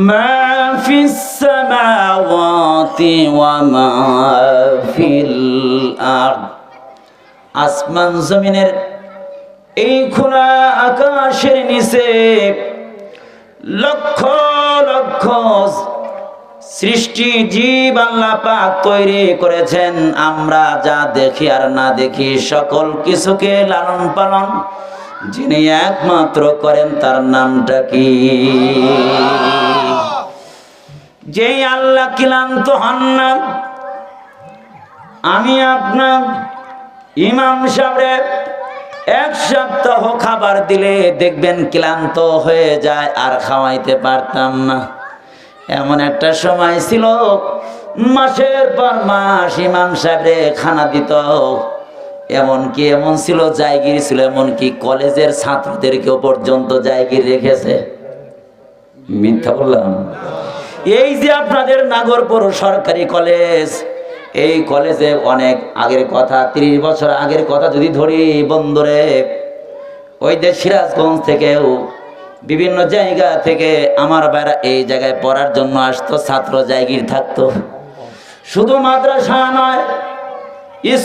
ما في السماوات وما في الأرض আসমান জমিনের এই খোলা আকাশের নিচে লক্ষ লক্ষ সৃষ্টি জীব আল্লাহ পাক তৈরি করেছেন। আমরা যা দেখি আর না দেখি সকল কিছুকে লালন পালন যিনি একমাত্র করেন তার নামটা কি? যে আল্লাহ ক্লান্ত হন না। আমি আপনার ইমাম সাহেব এক সপ্তাহ খাবার দিলে দেখবেন ক্লান্ত হয়ে যায়, আর খাওয়াইতে পারতাম না। এমন একটা সময় ছিল মাসের পর মাস ইমাম সাহেবরে খানা দিত। এমন ছিল জায়গির ছিল, এমনকি কলেজের ছাত্রদেরকেও পর্যন্ত জায়গির রেখেছে। মিথ্যা বললাম? এই যে আপনাদের নাগরপুর সরকারি কলেজ, এই কলেজে অনেক আগের কথা, 30 বছর আগের কথা যদি ধরি বন্ধুরে, ওই যে সিরাজগঞ্জ থেকেও বিভিন্ন জায়গা থেকে আমার বাইরা এই জায়গায় পড়ার জন্য আসতো, ছাত্র জায়গির থাকতো। শুধু মাদ্রাসা নয়,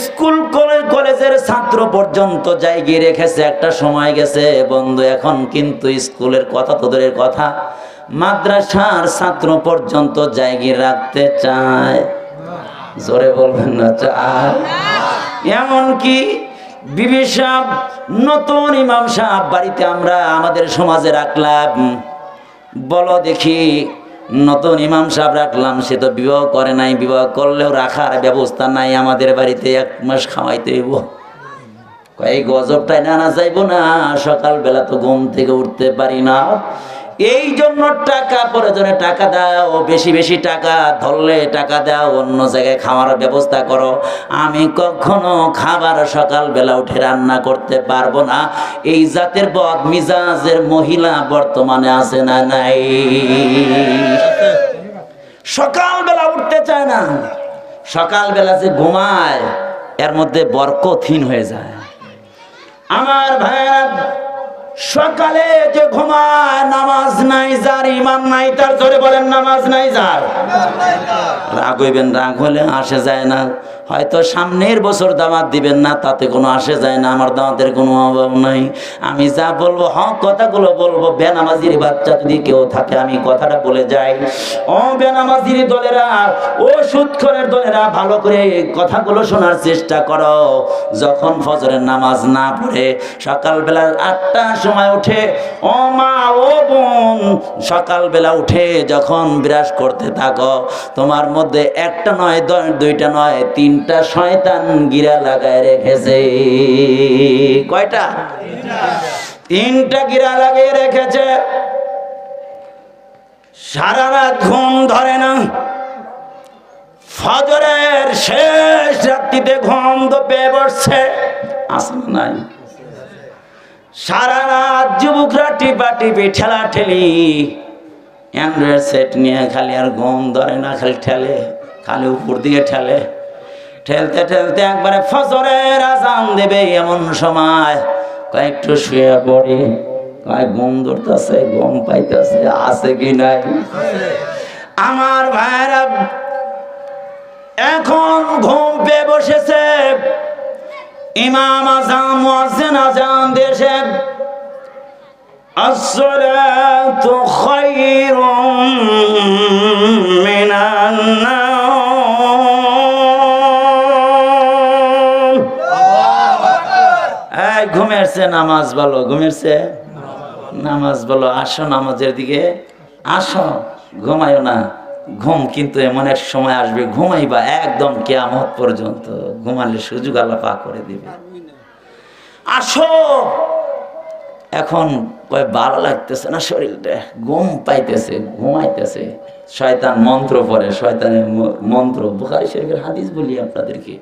স্কুল কলেজের ছাত্র পর্যন্ত জায়গিয়ে রেখেছে। একটা সময় গেছে বন্ধু, এখন কিন্তু স্কুলের কথা তো দূরের কথা, মাদ্রাসার ছাত্র পর্যন্ত জায়গিয়ে রাখতে চায়। জোরে বলবেন না চায়? এমনকি বিবি সাহেব, নতুন ইমাম সাহেব বাড়িতে আমরা আমাদের সমাজে রাখলাম। বলো দেখি, নতুন ইমাম সাহেব রাখলাম, সে তো বিবাহ করে নাই, বিবাহ করলেও রাখার ব্যবস্থা নাই। আমাদের বাড়িতে 1 মাস খাওয়াইতে হইব। এই গজবটাই না যাইব না, সকালবেলা তো ঘুম থেকে উঠতে পারি না। এই জন্য টাকা প্রয়োজনে টাকা দাও, বেশি বেশি টাকা ধরলে টাকা দাও, অন্য জায়গায় খাওয়ার ব্যবস্থা করো। আমি কখনো খাবার সকালবেলা উঠে রান্না করতে পারবো না। এই জাতের বদ মিজাজের মহিলা বর্তমানে আছে না নাই? সকালবেলা উঠতে চায় না, সকালবেলা যে ঘুমায় এর মধ্যে বরকতহীন হয়ে যায়। আমার ভাইরা, সকালে যে ঘুমায়, নামাজ নাই যার, ইমান নাই তার। জোরে বলেন, নামাজ নাই যার। রাগ হইবেন, রাগ হলে আসে যায় না। হয়তো সামনের বছর দাওয়াত দিবেন না, তাতে কোনো আসে যায় না, আমার দাওয়াতের কোনো অভাব নাই। আমি যা বলবো হক কথাগুলো বলবো। বেনামাজির বাচ্চা যদি কেউ থাকে আমি কথাটা বলে যাই। ও বেনামাজির দলেরা, ও সুদখোরের দলেরা, ভালো করে কথাগুলো শোনার চেষ্টা করো। যখন ফজরের নামাজ না পড়ে সকালবেলা 8টার সময় উঠে, ও মা ও বোন, সকালবেলা উঠে যখন বিরাজ করতে থাকো, তোমার মধ্যে একটা নয়, 2টা নয়, 3টা শয়তান গিরা লাগায় রেখেছে। কয়টা? 3টা গিরা লাগিয়ে রেখেছে। সারা রাত ঘুম ধরে না, ফজরের শেষ রাত্রিতে ঘুম তো পেয়ে বসছে। আসলে নাই, সারা রাত যুবকরা টিপা টিপি ঠেলা ঠেলি, অ্যান্ড্রয়েড সেট নিয়ে খালি আর ঘুম ধরে না, খালি ঠেলে, খালি উপর দিকে ঠেলে। ঠেলতে ঠেলতে একবারে ফজরের আজান দেবে এমন সময় কয়েকটু শুয়ে পড়ি, কয়েক ঘুম ধরতেছে, ঘুম পাইতেছে, আছে কি নাই? আমার ভাইরা এখন ঘুম পেয়ে বসেছে। ইমাম আযান, মুয়াজ্জিন আযান দেশে, আসসালাতু খায়রুম মিনান নাওম। এই ঘুমেরছে, নামাজ বলো, ঘুমেরছে নামাজ বলো। আসো নামাজের দিকে আসো, ঘুমায়ো না। ঘুম কিন্তু এমন এক সময় আসবে, ঘুমাইবা একদম কিয়ামত পর্যন্ত। ঘুমালে সুযোগ আল্লাহ পাক করে দিবে। আসো। এখন কয় ভালো লাগতেছে না শরীরটা, ঘুম পাইতেছে, ঘুমাইতেছে। শয়তান মন্ত্র পড়ে, শয়তানের মন্ত্র, বুখারী শরীফের হাদিস বলি আপনাদেরকে।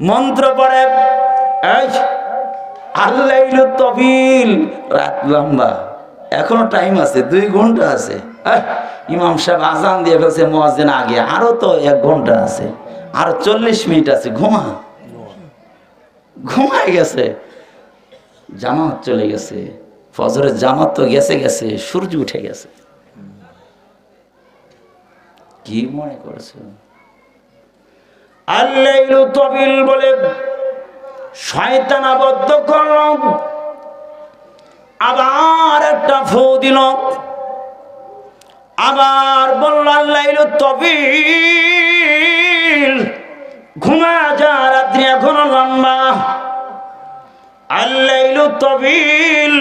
মন্ত্র পড়ে, আল্লাইলু তবিল, রাত লম্বা, এখনো টাইম আছে, 2 ঘন্টা আছে। ইমাম সাহেব আজান দিয়ে ফেলছে, মুয়াজ্জিন আগে, আরো তো 1 ঘন্টা আছে, আরো 40 মিনিট আছে। ঘুমায় গেছে, জামাত চলে গেছে। ফজরের জামাত তো গেছে গেছে, সূর্য উঠে গেছে। কি মনে করছো? আল-লাইলু তাবিল বলে শয়তান আবদ্ধ করল, আবার একটা ফু দিল, আবার বলল আল-লাইলু তাবিল, ঘুমা যা, রাত্রি এখনো লম্বা। আল-লাইলু তাবিল,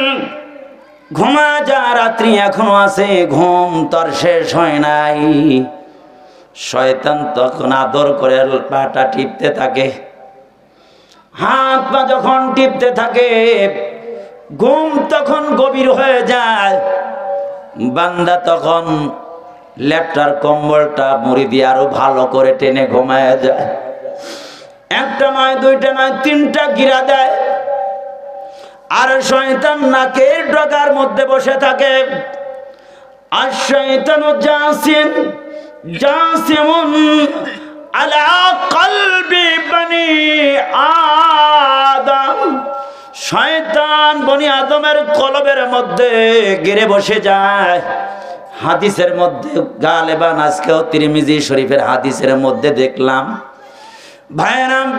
ঘুমা যা, রাত্রি এখনো আছে, ঘুম তোর শেষ হয় নাই। শয়তান তখন আদর করে পাটা টিপতে থাকে, হাত পা যখন টিপতে থাকে, ঘুম তখন গভীর হয়ে যায়। বান্দা তখন লেপটার কম্বলটা মুড়ি দিয়ে আরো ভালো করে টেনে ঘুমায় যায়। একটা নয়, দুইটা নয়, তিনটা গিরা দেয়। আর শয়তান নাকের ডগার মধ্যে বসে থাকে। আর শয়তান জাসিমুন আলা কলবি বনি আদম, শয়তান বনি আদমের কলবের মধ্যে গিরে বসে যায়। হাদিসের মধ্যে গালেবান আজকেও তিরমিজি শরীফের হাদিসের মধ্যে দেখলাম, ভাইরাম,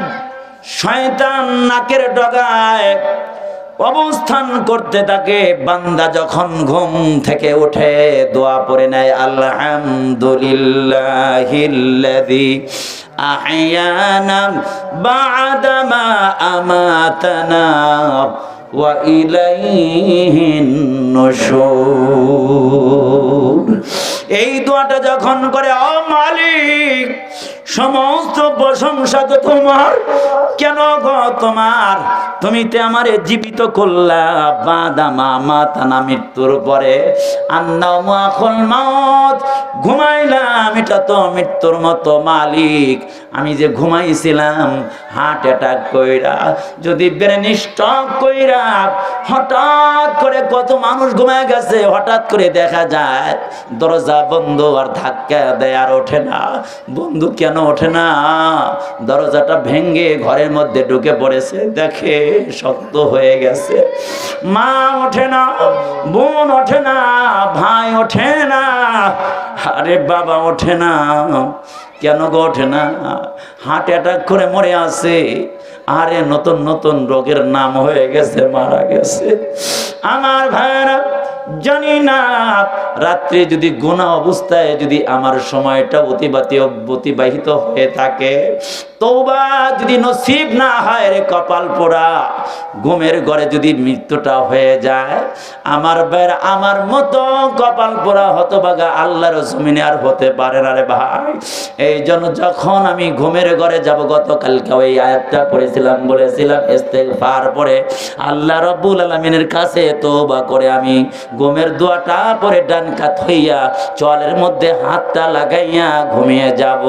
শয়তান নাকের ডগায় অবস্থান করতে থাকে। বান্দা যখন ঘুম থেকে উঠে দোয়া পড়ে নেয়, আলহামদুলিল্লাহিল্লাযী আহইয়ানা বা'দামা আমাতানা ওয়া ইলাইহিন নুশুর। এই দোয়াটা যখন করে, ও মালিক, সমস্ত প্রশংসা তো তোমার। কেন গো তোমার? তুমি তো আমারে জীবিত করলা বাদামা মাতানা, মৃত্যুর পরে। আন্নাউমু আখুল মাউত, ঘুমাইলাম, এটা তো মৃত্যুর মতো। মালিক, আমি যে ঘুমাইছিলাম হার্ট অ্যাটাক কইরা, যদি ব্রেন স্ট্রোক কইরা, হঠাৎ করে কত মানুষ ঘুমায় গেছে, হঠাৎ করে দেখা যায় দরজা বন্ধ, আর ধাক্কা দেয় আর ওঠে না। বন্ধু কেন ওঠে না? দরজাটা ভেঙে ঘরের মধ্যে ঢুকে পড়েছে, দেখে শক্ত হয়ে গেছে। মা ওঠে না, বোন ওঠে না, ভাই ওঠে না, আরে বাবা ওঠে না। কেন গো ওঠে না? হার্ট অ্যাটাক করে মরে আছে। আরে নতুন নতুন রোগের নাম হয়ে গেছে, মারা গেছে। আমার ভাইরা, জানি না রাত্রে যদি গুনাহ অবস্থায় যদি আমার সময়টা অতিবাহিত হয়ে থাকে, তওবা যদি নসিব না হয় রে কপাল পোড়া, ঘুমের ঘরে যদি মৃত্যুটা হয়ে যায়, আমার ভাইরা, আমার মতো কপাল পোড়া হতভাগা আল্লাহর জমিনে আর হতে পারে না রে ভাই। এই জন্য যখন আমি ঘুমের ঘরে যাব, গতকালকে ওই আয়াতটা পড়েছিলাম, বলেছিলাম ইস্তেগফার পড়ে আল্লাহ রাব্বুল আলামিনের কাছে তওবা করে আমি ঘুমের দোয়াটা পরে ডান কাত হইয়া চলের মধ্যে হাতটা লাগাইয়া ঘুমিয়ে যাব।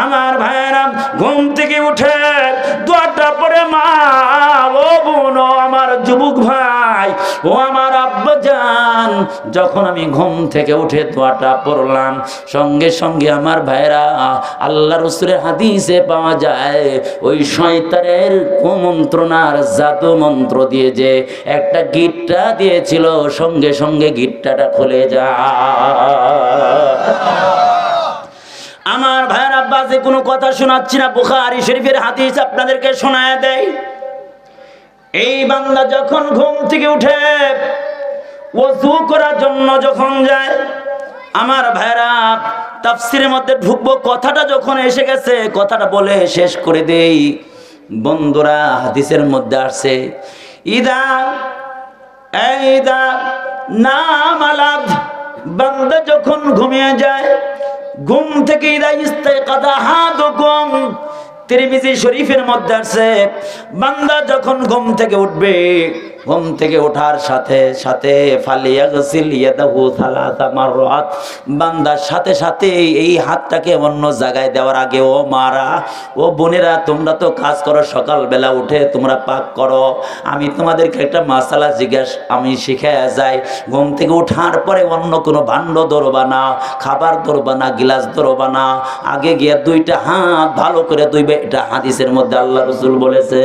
আমার ভাইরা, ঘুম থেকে উঠে দোয়াটা পরে মা, ও বোন, ও আমার যুবক ভাই, ও আমার আব্বাজান, যখন আমি ঘুম থেকে উঠে দোয়াটা পড়লাম, সঙ্গে সঙ্গে আমার ভাইরা, আল্লাহ রাসূলের হাদিসে পাওয়া যায়, ওই শয়তানের কুমন্ত্রণার জাদু মন্ত্র দিয়ে যে একটা গিট্টা দিয়েছিল, সঙ্গে সঙ্গে গিট্টাটা খুলে যায়। আমার ভাইয়ের আব্বাসে কোনো কথা শোনাচ্ছি না, বুখারী শরীফের হাদিস আপনাদেরকে শোনায় দেয়। এই বান্দা যখন ঘুম থেকে উঠে ওযু করার জন্য যখন যায়, আমার ভাইরা, তাফসীরের মধ্যে ঢুকবো, কথাটা যখন এসে গেছে কথাটা বলে শেষ করে দেই। বন্ধুরা, হাদিসের মধ্যে আসছে, ইদা নামালাদ, বান্দা যখন ঘুমিয়ে যায়, ঘুম থেকে ইদা ইস্তাইকাযা আহাদুকুম, তিরমিজি শরীফের মধ্যে আছে, বান্দা যখন ঘুম থেকে উঠবে, ঘুম থেকে ওঠার সাথে সাথে ফালিয়াগসিল ইয়াদাহু সালাসা মাররাত, বান্দার সাথে সাথে এই হাতটাকে অন্য জায়গায় দেওয়ার আগে, ও মারা, ও বোনেরা, তোমরা তো কাজ করো, সকালবেলা উঠে তোমরা পাক করো, আমি তোমাদেরকে একটা মাসালা আমি শিখাইয়া যাই। ঘুম থেকে ওঠার পরে অন্য কোনো ভাণ্ড ধরবা না, খাবার ধরবা না, গিলাস ধরবা না, আগে গিয়ে দুইটা হাত ভালো করে ধুইবে। এটা হাদিসের মধ্যে আল্লাহ রাসূল বলেছে।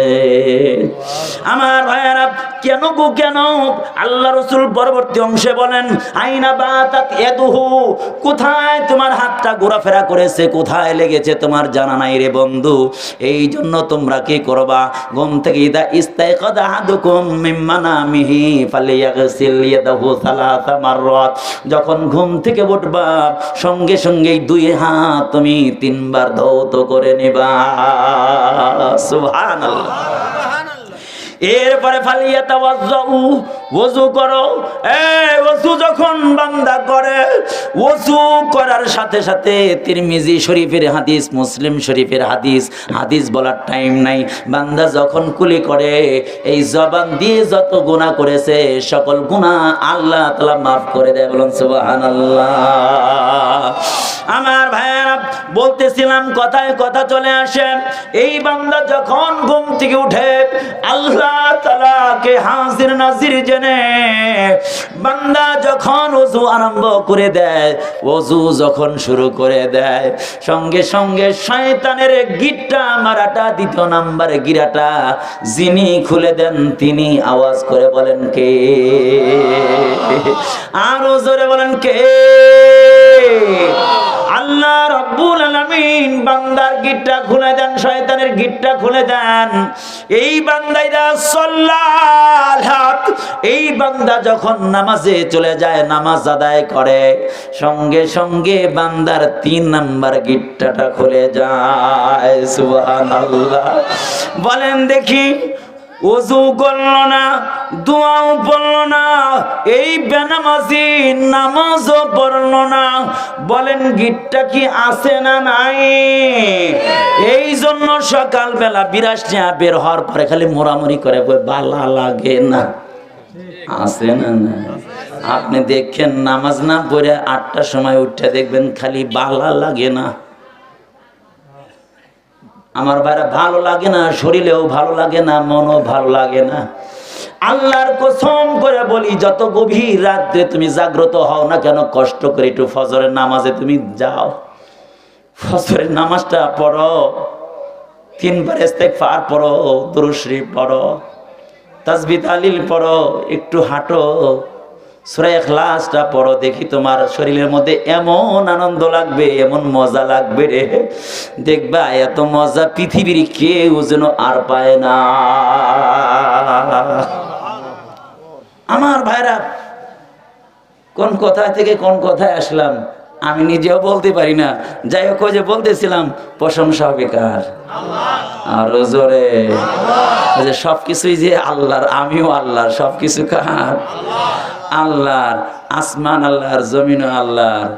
আমার ভাইয়েরা, কেন গো কেন? আল্লাহ রাসূল পরবর্তী অংশে বলেন, আইনা বাতাত ইয়াদুহু, কোথায় তোমার হাতটা ঘোরাফেরা করেছে, কোথায় লেগেছে তোমার জানা নাই রে বন্ধু। এই জন্য তোমরা কি করবা, ঘুম থেকে ইদা ইস্তাইকাযা আহাদুকুম মিন মানামিহি ফালিয়াগসিল ইয়াদাহু সালাসা মাররাত, যখন ঘুম থেকে উঠবা সঙ্গে সঙ্গেই দুই হাত তুমি 3 বার ধৌত করে নিবা। সুবহানাল্লাহ। এরপরে ফালিয়াতাওয়াজ্জাউ, ওযু করো। ওযু যখন বান্দা করে, ওযু করার সাথে সাথে তিরমিজি শরীফের হাদিস, মুসলিম শরীফের হাদিস, হাদিস বলার টাইম নাই, বান্দা যখন কুলি করে এই জবান দিয়ে যত গুনাহ করেছে সকল গুনাহ আল্লাহ তাআলা মাফ করে দেয়। বলুন সুবহানাল্লাহ। আমার ভাইরা বলতেছিলাম, কথায় কথা চলে আসে, এই বান্দা যখন ঘুম থেকে উঠে আল্লাহ তাআলাকে হাজির নাজির জেনে বান্দা যখন ওযু আরম্ভ করে দেয়, ওযু যখন শুরু করে দেয়, সঙ্গে সঙ্গে শয়তানের গিট্টা মারাটা, 2 নম্বরে গিরাটা যিনি খুলে দেন তিনি আওয়াজ করে বলেন কে? আরো জোরে বলেন কে? আল্লাহ রাব্বুল আলামিন বান্দার গিট্টা খুলে দেন, শয়তানের গিট্টা খুলে দেন। এই বান্দাইরা সাল্লাল্লাহু, এই বান্দা যখন নামাজে চলে যায়, নামাজ আদায় করে, সঙ্গে সঙ্গে বান্দার 3 নাম্বার গিট্টাটা খুলে যায়। সুবহানাল্লাহ। বলেন দেখি, ওযু করল না, দোয়াও পড়ল না, এই বেনামাজি নামাজও পড়ল না, বলেন গিটটা কি আছে না নাই? এই জন্য সকালবেলা বিরাসিয়া বের হওয়ার পরে খালি মোরামুরি করে, বালা লাগে না, আছে না না? আপনি দেখেন নামাজ না পড়ে 8টার সময় উঠে দেখবেন খালি বালা লাগে না। আমার ভাইরা ভালো লাগে না, শরীরেও ভালো লাগে না, মনও ভালো লাগে না। আল্লাহর কসম করে বলি, যত গভীর রাত্রে তুমি জাগ্রত হও না কেন, কষ্ট করে একটু ফজরের নামাজে তুমি যাও, ফজরের নামাজটা পড়ো, 3 বার ইস্তেগফার পড়ো, দুরূদ শরীফ পড়ো, তাসবিহ তাহলিল পড়ো, একটু হাঁটো, সূরা ইখলাসটা পড়ো, দেখি তোমার শরীরের মধ্যে এমন আনন্দ লাগবে, এমন মজা লাগবে রে, দেখবা এত মজা পৃথিবীর কেউ যেন আর পায় না। আমার ভাইরা, কোন কথা থেকে কোন কথায় আসলাম আমি নিজেও বলতে পারি না। যাই হোক, যে বলতেছিলাম, প্রশংসা হবে কার? আরো জোরে। যে সবকিছুই যে আল্লাহর, আমিও আল্লাহর, সবকিছু কার? আল্লাহর। আসমান আল্লাহর, জমিন আল্লাহর।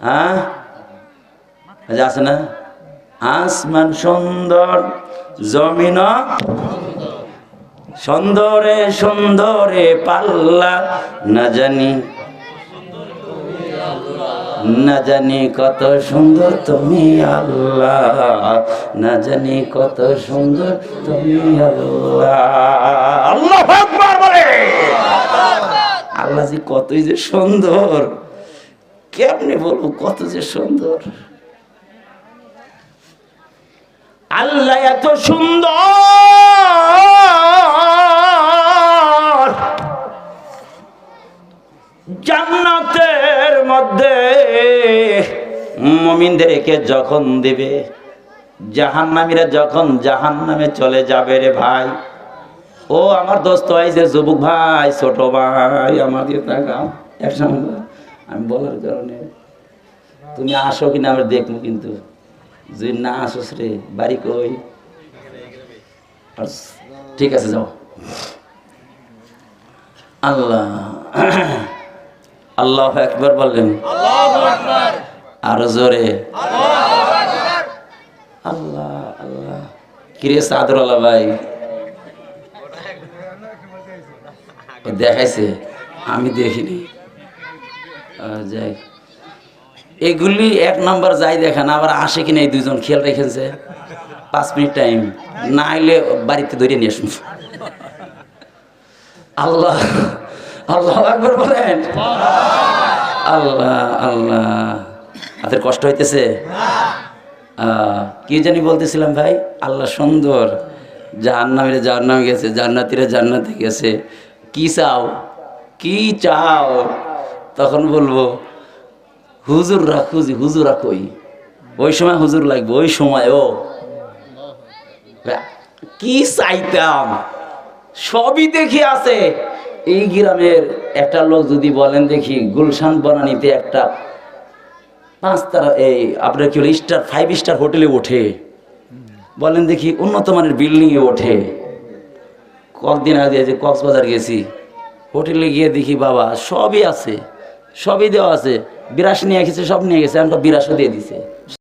হ্যাঁ, আছে না? আসমান সুন্দর, জমিন সুন্দরে সুন্দরে পাল্লা, না জানি না জানি কত সুন্দর তুমি আল্লাহ, না জানি কত সুন্দর তুমি আল্লাহ। আল্লাহু আকবার বলে। আল্লাহ যে কতই যে সুন্দর, কেমনে বলবো কত যে সুন্দর। আল্লাহ এত সুন্দর, জান্নাতের মধ্যে মুমিনদেরকে যখন দিবে, জাহান্নামীরা যখন জাহান্নামে চলে যাবে রে ভাই, ও আমার দোস্ত, এই যে যুবক ভাই, ছোট ভাই, আমাদের তাকাও একসঙ্গে, আমি বলার কারণে তুমি আসো কিনা আমরা দেখবো, কিন্তু যদি না আসোস রে, বাড়ি কই? ঠিক আছে, যাও। আল্লাহ, আল্লাহু আকবার বললেন, আরো জোরে আল্লাহ আল্লাহ। কিরে সাদরওয়ালা ভাই দেখাইছে, আমি দেখিনি। যাই, এগুলি 1 নম্বর যাই দেখান, আবার আসে কিনা এই 2জন খেয়াল রেখেছে। 5 মিনিট টাইম না আইলে বাড়িতে ধরে নিয়ে আসুন। আল্লাহ, আল্লাহু আকবার বলেন। আল্লাহ আল্লাহ। আপনাদের কষ্ট হইতেছে? কি জানি বলতেছিলাম ভাই? আল্লাহ সুন্দর, জাহান্নামীরা জাহান্নামে গেছে, জান্নাতীরা জান্নাতে গেছে, কি চাও, কি চাও? তখন বলবো হুজুর রাখুজি, হুজুর রাখই। ওই সময় হুজুর লাগবে, ওই সময় ও কি চাইতাম সবই দেখি আছে। এই গ্রামের একটা লোক যদি বলেন দেখি গুলশান বনানীতে একটা 5 তারা এই আপনার কি স্টার 5 স্টার হোটেলে ওঠে, বলেন দেখি উন্নত মানের বিল্ডিং এ ওঠে। কয়েকদিন আগে যে কক্সবাজার গেছি, হোটেলে গিয়ে দেখি বাবা সবই আছে, সবই দেওয়া আছে, বিরাস নিয়ে গেছে, সব নিয়ে গেছে, আমাকে বিরাসও দিয়ে দিছে।